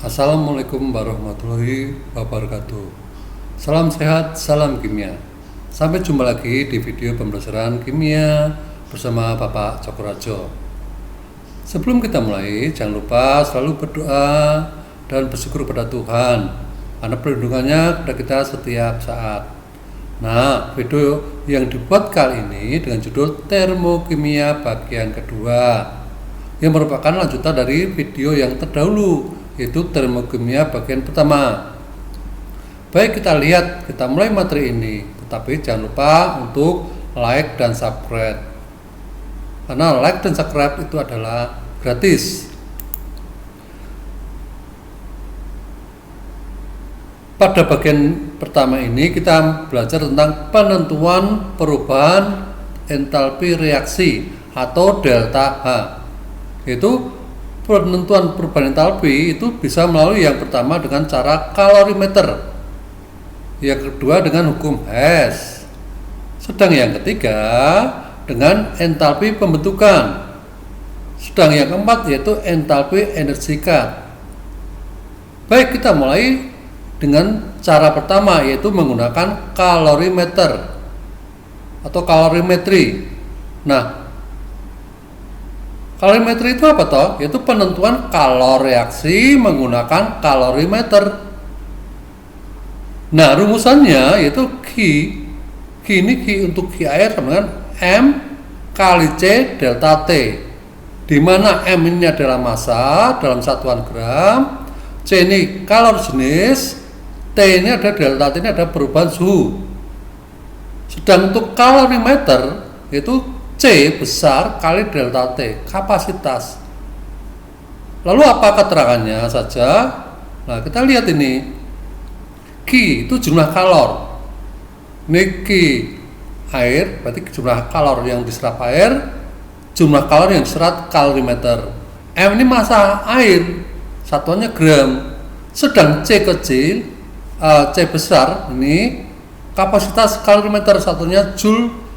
Assalamualaikum warahmatullahi wabarakatuh. Salam sehat, salam kimia. Sampai jumpa lagi di video pembelajaran kimia bersama Bapak Cokorajo. Sebelum kita mulai, jangan lupa selalu berdoa dan bersyukur pada Tuhan karena perlindungannya kepada kita setiap saat. Nah, video yang dibuat kali ini dengan judul Termokimia bagian kedua, yang merupakan lanjutan dari video yang terdahulu, yaitu termokimia bagian pertama. Baik, kita mulai materi ini, tetapi jangan lupa untuk like dan subscribe, karena like dan subscribe itu adalah gratis. Pada bagian pertama ini kita belajar tentang penentuan perubahan entalpi reaksi atau delta H. Yaitu penentuan perubahan entalpi itu bisa melalui yang pertama dengan cara kalorimeter, yang kedua dengan hukum Hess, sedang yang ketiga dengan entalpi pembentukan, sedang yang keempat yaitu entalpi energisika. Baik, kita mulai dengan cara pertama, yaitu menggunakan kalorimeter atau kalorimetri. Nah, kalorimetri itu apa toh? Yaitu penentuan kalor reaksi menggunakan kalorimeter. Nah, rumusannya yaitu Q ini Q untuk Q air sama dengan M kali C delta T, di mana M ini adalah massa dalam satuan gram, C ini kalor jenis, T ini ada delta T ini ada perubahan suhu. Sedang untuk kalorimeter yaitu C besar kali delta T, kapasitas. Lalu apa keterangannya saja? Nah, kita lihat ini. Q itu jumlah kalor. Ini Q air, berarti jumlah kalor yang diserap air, jumlah kalor yang diserap kalorimeter. M ini massa air, satuannya gram. Sedang C kecil, C besar ini kapasitas kalorimeter, satunya joule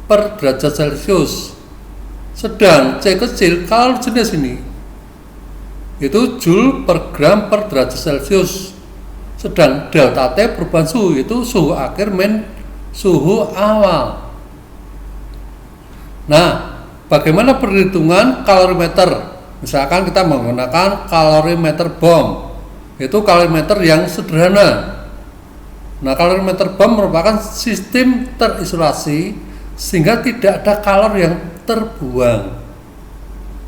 per derajat Celcius. Sedang C kecil kalor jenis ini itu joule per gram per derajat Celcius. Sedang delta T perubahan suhu, itu suhu akhir min suhu awal. Nah, bagaimana perhitungan kalorimeter? Misalkan kita menggunakan kalorimeter BOM, itu kalorimeter yang sederhana. Nah, kalorimeter BOM merupakan sistem terisolasi sehingga tidak ada kalor yang terbuang.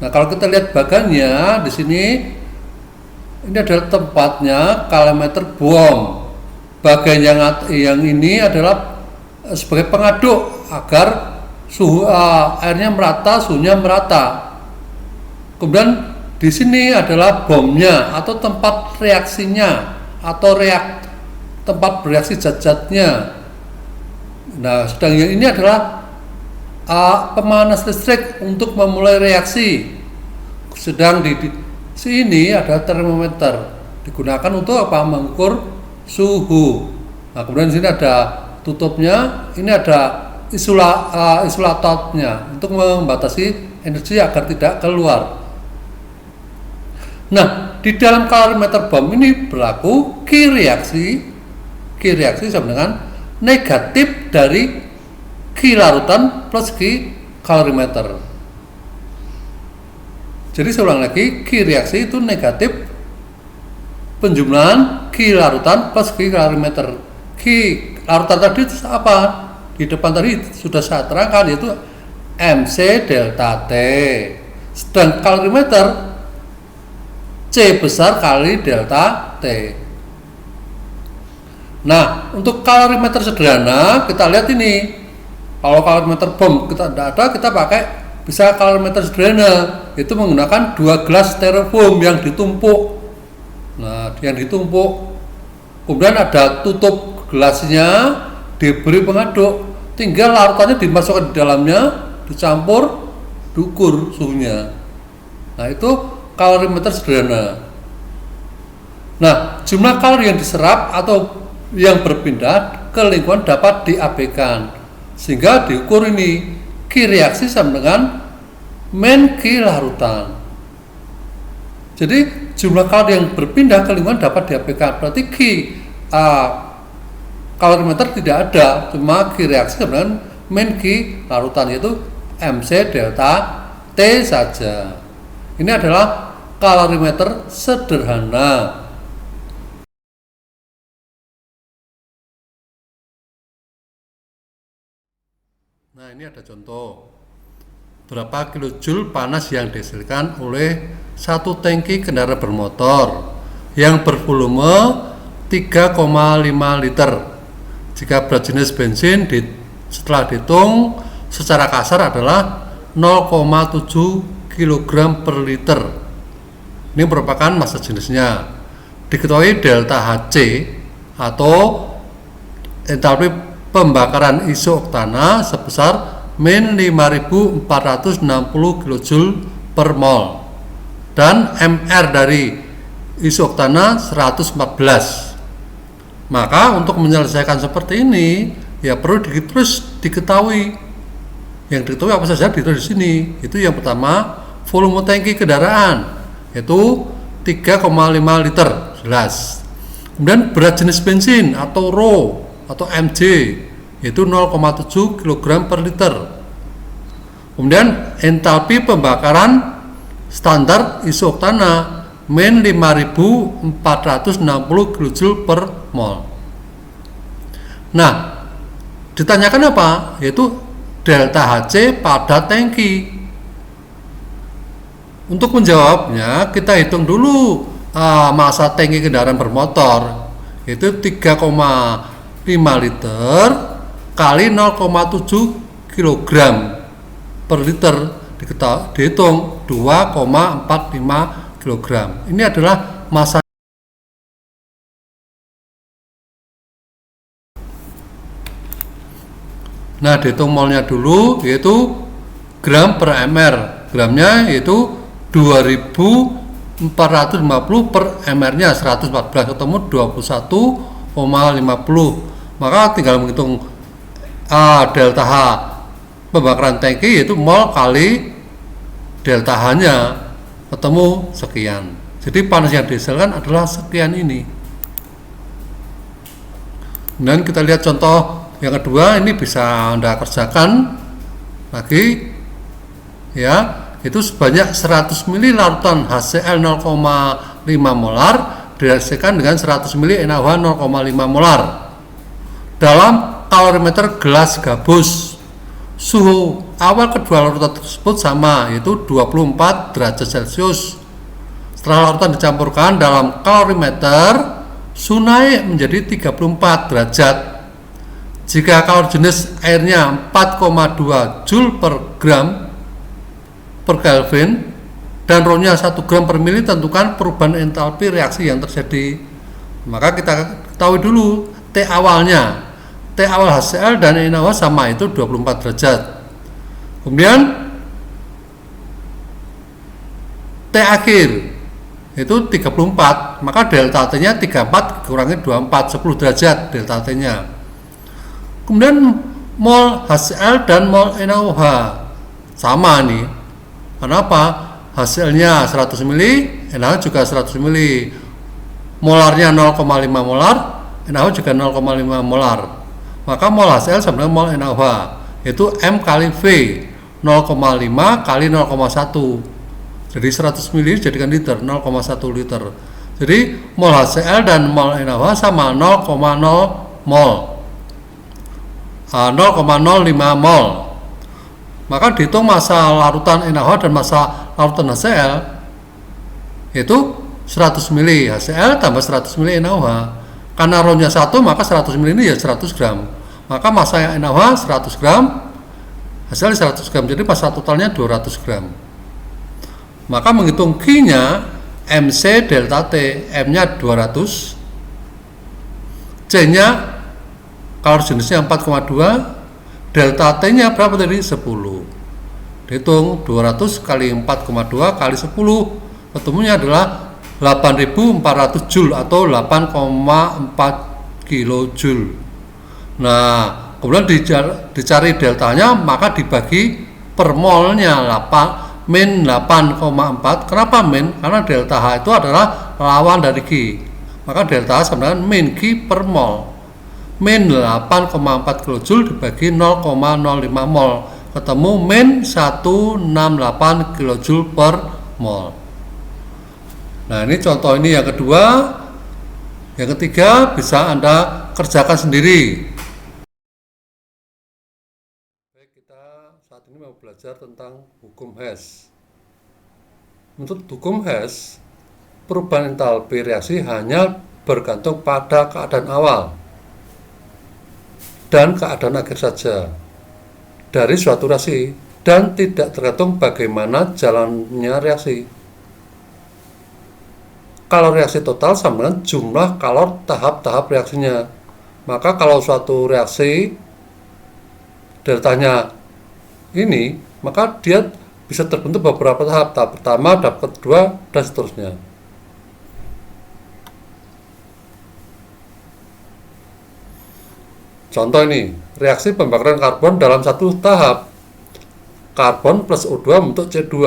Nah, kalau kita lihat bagannya di sini, ini adalah tempatnya kalorimeter BOM. Bagian yang ini adalah sebagai pengaduk agar suhu airnya merata, suhunya merata. Kemudian di sini adalah BOM-nya atau tempat reaksinya atau tempat bereaksi zat-zatnya. Nah, sedang yang ini adalah pemanas listrik untuk memulai reaksi. Sedang di sini ada termometer, digunakan untuk apa? Mengukur suhu. Nah, kemudian di sini ada tutupnya, ini ada isolatornya untuk membatasi energi agar tidak keluar. Nah, di dalam kalorimeter BOM ini berlaku Q reaksi sama dengan negatif dari Q larutan plus Q kalorimeter. Jadi saya ulang lagi, Q reaksi itu negatif penjumlahan Q larutan plus Q kalorimeter. Q larutan tadi itu apa? Di depan tadi sudah saya terangkan, yaitu MC delta T. Sedang kalorimeter C besar kali delta T. Nah, untuk kalorimeter sederhana kita lihat ini. Kalau kalorimeter BOM kita tidak ada, kita pakai bisa kalorimeter sederhana, itu menggunakan 2 gelas styrofoam yang ditumpuk. Nah, yang ditumpuk, kemudian ada tutup gelasnya, diberi pengaduk, tinggal larutannya dimasukkan di dalamnya, dicampur, diukur suhunya. Nah, itu kalorimeter sederhana. Nah, jumlah kalori yang diserap atau yang berpindah ke lingkungan dapat diabaikan, sehingga diukur ini Q reaksi sama dengan min Q larutan. Jadi jumlah kalori yang berpindah ke lingkungan dapat diaplikasikan. Berarti Q kalorimeter tidak ada, cuma Q reaksi dengan main Q larutan, yaitu MC delta T saja. Ini adalah kalorimeter sederhana. Nah, ini ada contoh. Berapa kilojoule panas yang dihasilkan oleh satu tangki kendaraan bermotor yang bervolume 3,5 liter. Jika berat jenis bensin setelah dihitung secara kasar adalah 0,7 kg per liter. Ini merupakan massa jenisnya. Diketahui delta Hc atau entalpi pembakaran isoktana sebesar min 5460 kJ per mol dan Mr dari isoktana 114. Maka untuk menyelesaikan seperti ini ya perlu terus diketahui. Yang diketahui apa saja ditulis di sini. Itu yang pertama, volume tangki kendaraan yaitu 3,5 liter, jelas. Kemudian berat jenis bensin atau Rho atau mg yaitu 0,7 kg per liter. Kemudian entalpi pembakaran standar isoktana min 5460 kJ per mol. Nah, ditanyakan apa? Yaitu delta Hc pada tangki. Untuk menjawabnya, kita hitung dulu massa tangki kendaraan bermotor, yaitu 3,5 liter kali 0,7 kg per liter, dihitung 2,45 kg. Ini adalah massa. Nah, dihitung molnya dulu, yaitu gram per mr. Gramnya yaitu 2450 per mr nya 114, ketemu 21,50. Maka tinggal menghitung delta H pembakaran tangki, yaitu mol kali delta H nya, ketemu sekian. Jadi panas yang dihasilkan adalah sekian ini. Dan kita lihat contoh yang kedua, ini bisa Anda kerjakan lagi ya, itu sebanyak 100 ml larutan HCl 0,5 molar dihasilkan dengan 100 ml NaOH 0,5 molar dalam kalorimeter gelas gabus. Suhu awal kedua larutan tersebut sama, yaitu 24 derajat Celcius. Setelah larutan dicampurkan dalam kalorimeter, suhu naik menjadi 34 derajat. Jika kalori jenis airnya 4,2 Joule per gram per Kelvin dan Rho-nya 1 gram per mili, tentukan perubahan entalpi reaksi yang terjadi. Maka kita ketahui dulu T awalnya. T awal HCl dan NaOH sama, itu 24 derajat. Kemudian T akhir itu 34, maka delta T-nya 34 kurangi 24, 10 derajat delta T-nya. Kemudian mol HCl dan mol NaOH sama nih. Kenapa? HCl-nya 100 ml, NaOH juga 100 ml. Molarnya 0,5 molar, NaOH juga 0,5 molar. Maka mol HCl sama dengan mol NaOH, yaitu M kali V, 0,5 kali 0,1. Jadi 100 ml jadikan liter, 0,1 liter. Jadi mol HCl dan mol NaOH sama 0,0 mol. 0,05 mol. Maka dihitung massa larutan NaOH dan massa larutan HCl, yaitu 100 ml HCl tambah 100 ml NaOH. Karena Rho-nya 1, maka 100 ml ini ya 100 gram. Maka massa NaOH 100 gram, HCl 100 gram, jadi massa totalnya 200 gram. Maka menghitung Q-nya, MC delta T, M-nya 200, C-nya kalori jenisnya 4,2, delta T-nya berapa tadi? 10. Dihitung 200 kali 4,2 kali 10, ketemunya adalah 8400 Joule atau 8,4 kilojoule. Nah, kemudian dicari deltanya, maka dibagi per molnya min 8,4. Kenapa min? Karena delta H itu adalah lawan dari Q. Maka delta H sama dengan min Q per mol. Min 8,4 kJ dibagi 0,05 mol. Ketemu min 168 kJ per mol. Nah, ini contoh ini yang kedua. Yang ketiga bisa Anda kerjakan sendiri. Baik, kita saat ini mau belajar tentang hukum Hess. Menurut hukum Hess, perubahan entalpi reaksi hanya bergantung pada keadaan awal dan keadaan akhir saja dari suatu reaksi dan tidak tergantung bagaimana jalannya reaksi. Kalor reaksi total sama dengan jumlah kalor tahap-tahap reaksinya. Maka kalau suatu reaksi deltanya ini, maka dia bisa terbentuk beberapa tahap. Tahap pertama, tahap kedua, dan seterusnya. Contoh ini, reaksi pembakaran karbon dalam satu tahap. Karbon plus O2 membentuk C2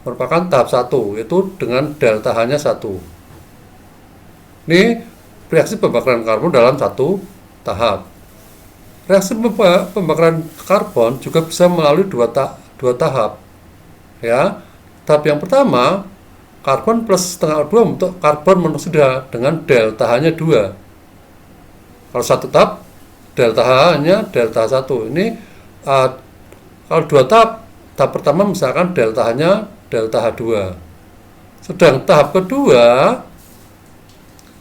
merupakan tahap 1, yaitu dengan delta H-nya 1. Ini reaksi pembakaran karbon dalam satu tahap. Reaksi pembakaran karbon juga bisa melalui dua tahap. Ya, tahap yang pertama, karbon plus setengah O2 membentuk karbon monoksida dengan delta H-nya 2. Kalau satu tahap, delta H-nya delta 1. Ini kalau dua tahap, tahap pertama misalkan delta H-nya delta H2. Sedang tahap kedua,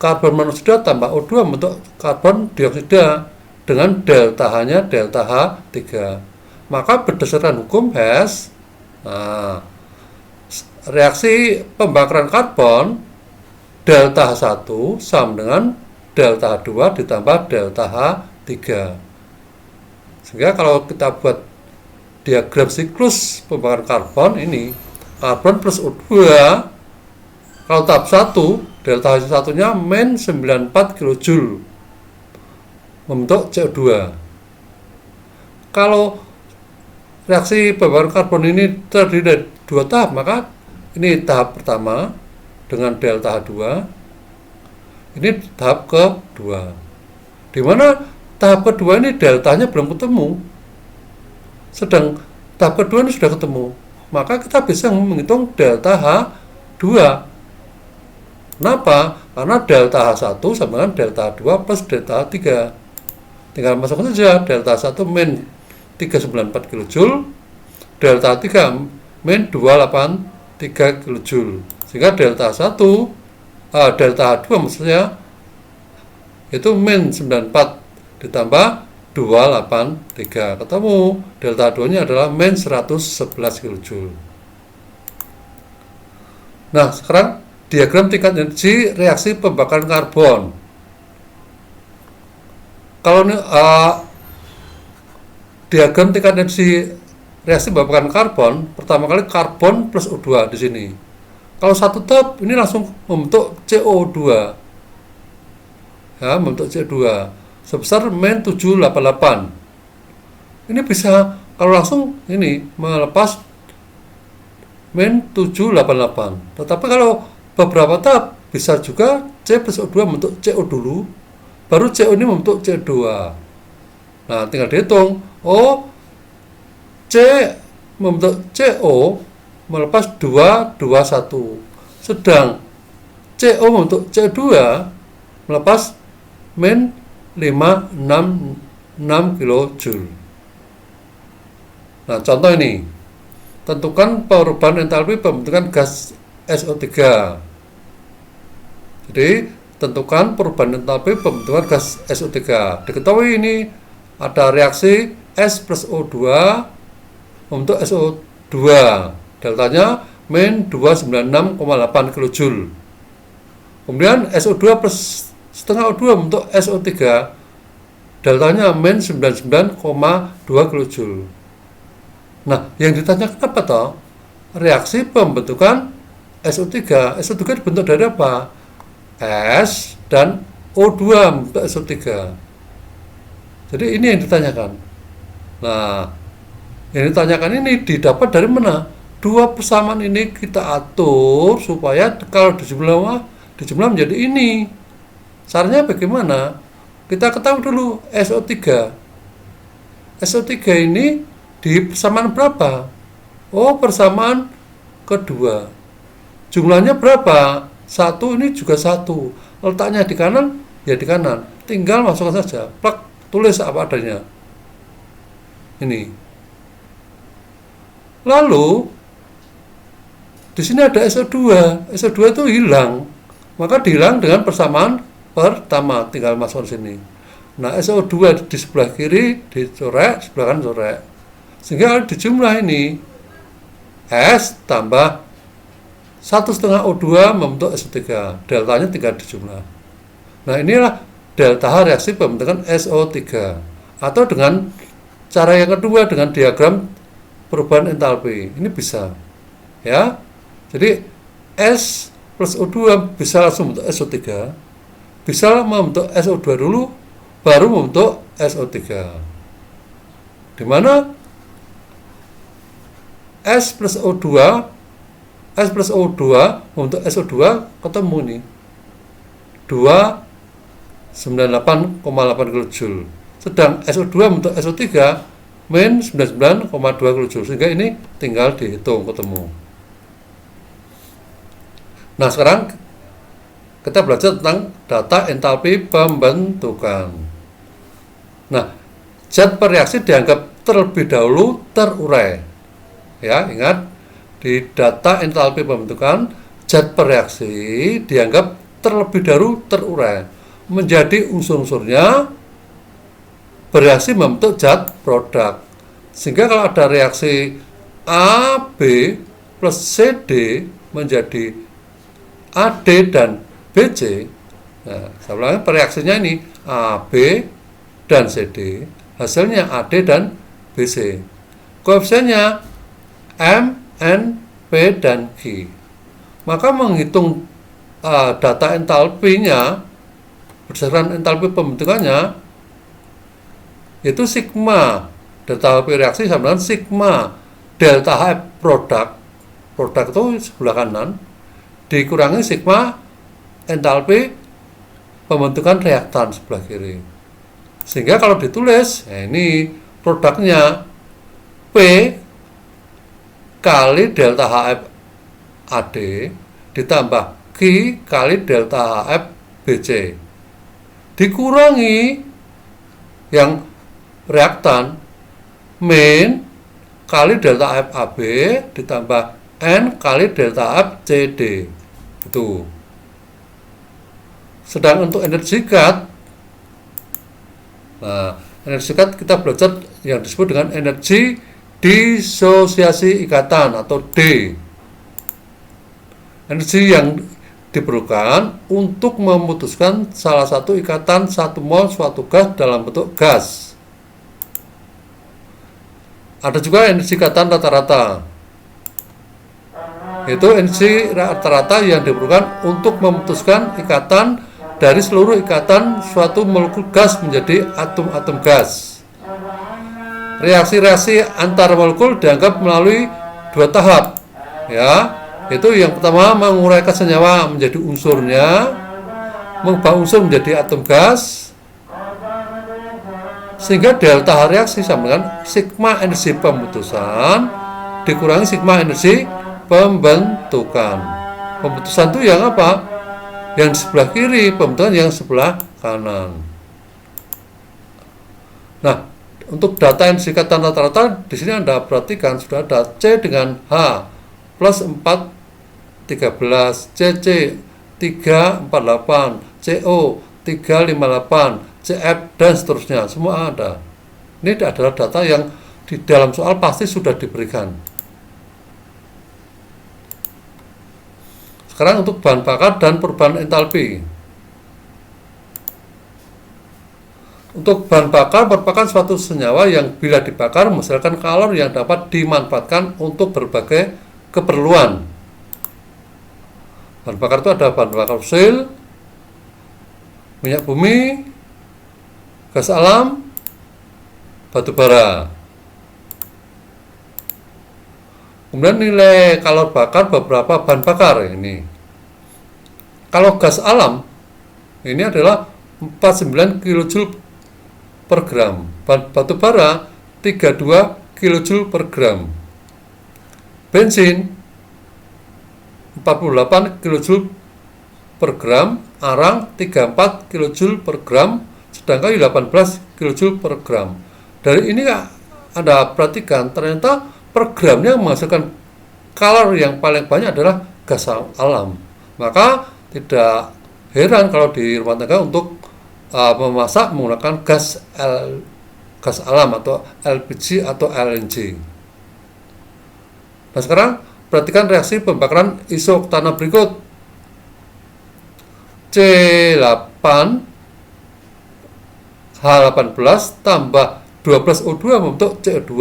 karbon monoksida tambah O2 membentuk karbon dioksida dengan delta H-nya delta H3. Maka berdasarkan hukum Hess, reaksi pembakaran karbon delta H1 sama dengan delta H2 ditambah delta H3. Sehingga kalau kita buat diagram siklus pembakaran karbon ini, karbon plus O2 kalau tahap 1 delta H1-nya min 94 kJ membentuk CO2. Kalau reaksi pembakaran karbon ini terdiri dari dua tahap, maka ini tahap pertama dengan delta H2, ini tahap kedua. Di mana tahap kedua ini deltanya belum ketemu, sedang tahap kedua ini sudah ketemu, maka kita bisa menghitung delta H2. Kenapa? Karena delta H1 sama dengan delta H2 plus delta H3. Tinggal masukkan saja delta H1 min 394 kJ, delta H3 min 283 kJ. Sehingga delta H1, delta H2 maksudnya itu min 94 ditambah 283. Ketemu delta H2-nya adalah min 111 kJ. Nah, sekarang diagram tingkat energi reaksi pembakaran karbon. Kalau ini diagram tingkat energi reaksi pembakaran karbon, pertama kali karbon plus O2 di sini. Kalau satu tahap ini langsung membentuk CO2. Ya, membentuk CO2 sebesar min 788. Ini bisa kalau langsung ini melepas min 788. Tetapi kalau beberapa tahap bisa juga C plus O2 membentuk CO dulu, baru CO ini membentuk CO2. Nah, tinggal dihitung. C membentuk CO melepas 221. Sedang CO membentuk CO2 melepas min 566 kJ. Nah, contoh ini. Tentukan perubahan entalpi pembentukan gas SO3. Jadi, tentukan perubahan entalpi pembentukan gas SO3. Diketahui ini ada reaksi S plus O2 membentuk SO2. Deltanya min 296,8 kJ. Kemudian SO2 plus setengah O2 membentuk SO3. Deltanya min 99,2 kJ. Nah, yang ditanyakan apa toh? Reaksi pembentukan SO3. SO3 dibentuk dari apa? S dan O2 membentuk SO3. Jadi ini yang ditanyakan. Nah, yang ditanyakan ini didapat dari mana? dua persamaan ini kita atur supaya kalau dijumlah menjadi ini. Caranya bagaimana? Kita ketahui dulu SO3. SO3 ini di persamaan berapa? Oh, persamaan kedua. Jumlahnya berapa? 1, ini juga 1. Letaknya di kanan, ya di kanan. Tinggal masukkan saja. Plak, tulis apa adanya. Ini. Lalu di sini ada SO2. SO2 itu hilang. Maka dihilang dengan persamaan pertama, tinggal masuk di sini. Nah, SO2 di sebelah kiri dicorek, sebelah kanan corek. Sehingga dijumlah ini S tambah 1,5 O2 membentuk SO3. Deltanya tinggal dijumlah. Nah, inilah delta H reaksi pembentukan SO3. Atau dengan cara yang kedua dengan diagram perubahan entalpi. Ini bisa. Ya. Jadi S plus O2 bisa langsung membentuk SO3. Bisa membentuk SO2 dulu baru membentuk SO3. Di mana S plus O2 membentuk SO2 ketemu nih 298,8 kJ. Sedang SO2 membentuk SO3 min 99,2 kJ. Sehingga ini tinggal dihitung ketemu. Nah, sekarang kita belajar tentang data entalpi pembentukan. Nah, zat per reaksi dianggap terlebih dahulu terurai. Ya, ingat di data entalpi pembentukan zat per reaksi dianggap terlebih dahulu terurai menjadi unsur-unsurnya bereaksi membentuk zat produk. Sehingga kalau ada reaksi AB plus CD menjadi AD dan BC. Nah, saya ulangi, reaksinya ini AB dan CD, hasilnya AD dan BC. Koefisiennya M, N, P, dan Q. Maka menghitung data entalpinya berdasarkan entalpi pembentukannya, yaitu sigma delta H reaksi sama dengan sigma delta H produk. Produk itu sebelah kanan dikurangi sigma entalpi pembentukan reaktan sebelah kiri. Sehingga kalau ditulis, ini produknya P kali delta HF AD ditambah Q kali delta HF BC dikurangi yang reaktan min kali delta F AB ditambah N kali delta F CD. Itu. Sedang untuk energi cut, nah, energi cut kita belajar yang disebut dengan energi disosiasi ikatan atau D. Energi yang diperlukan untuk memutuskan salah satu ikatan 1 mol suatu gas dalam bentuk gas. Ada juga energi ikatan rata-rata, yaitu energi rata-rata yang diperlukan untuk memutuskan ikatan dari seluruh ikatan suatu molekul gas menjadi atom-atom gas. Reaksi-reaksi antar molekul dianggap melalui 2 tahap, ya, yaitu yang pertama menguraikan senyawa menjadi unsurnya, mengubah unsur menjadi atom gas, sehingga delta H reaksi sama dengan sigma energi pemutusan dikurangi sigma energi pembentukan. Pembentukan itu yang apa? Yang sebelah kiri, pembentukan yang sebelah kanan. Nah, untuk data energi ikatan rata-rata di sini Anda perhatikan sudah ada C dengan H plus 4 13, CC 348, CO 358, CF dan seterusnya, semua ada. Ini adalah data yang di dalam soal pasti sudah diberikan. Sekarang untuk bahan bakar dan perubahan entalpi. Untuk bahan bakar merupakan suatu senyawa yang bila dibakar menghasilkan kalori yang dapat dimanfaatkan untuk berbagai keperluan. Bahan bakar itu ada bahan bakar fosil, minyak bumi, gas alam, batu bara. Kemudian nilai kalor bakar beberapa bahan bakar ini. Kalau gas alam ini adalah 49 kJ per gram. Batu bara 32 kJ per gram. Bensin 48 kJ per gram, arang 34 kJ per gram, sedangkan 18 kJ per gram. Dari ini Anda perhatikan ternyata per gramnya menghasilkan kalor yang paling banyak adalah gas alam. Maka tidak heran kalau di rumah tangga untuk memasak menggunakan gas alam atau LPG atau LNG. Nah, sekarang perhatikan reaksi pembakaran isoktana berikut. C8 H18 tambah 12O2 membentuk CO2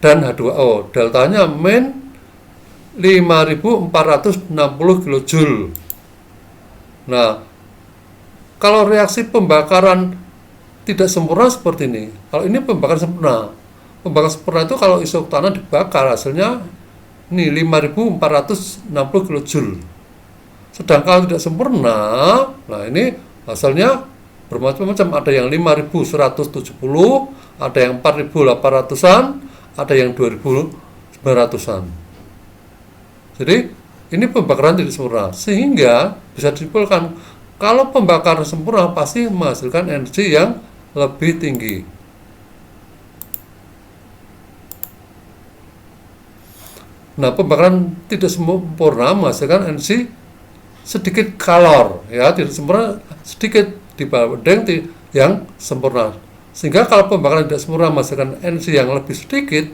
dan H2O. Deltanya min 5460 kJ. Nah, kalau reaksi pembakaran tidak sempurna seperti ini. Kalau ini pembakaran sempurna. Pembakaran sempurna itu kalau isoktana dibakar hasilnya ini 5460 kJ. Sedangkan kalau tidak sempurna, nah ini hasilnya bermacam-macam. Ada yang 5170, ada yang 4800-an, ada yang 2900-an. Jadi ini pembakaran tidak sempurna, sehingga bisa disimpulkan kalau pembakaran sempurna pasti menghasilkan energi yang lebih tinggi. Nah, pembakaran tidak sempurna menghasilkan energi sedikit kalor, ya, tidak sempurna sedikit dibanding yang sempurna. Sehingga kalau pembakaran tidak sempurna menghasilkan energi yang lebih sedikit,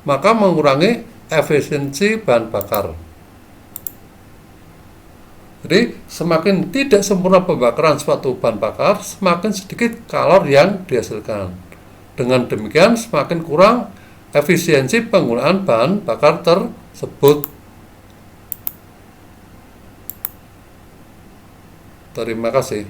maka mengurangi efisiensi bahan bakar. Jadi semakin tidak sempurna pembakaran suatu bahan bakar, semakin sedikit kalor yang dihasilkan. Dengan demikian semakin kurang efisiensi penggunaan bahan bakar tersebut. Terima kasih.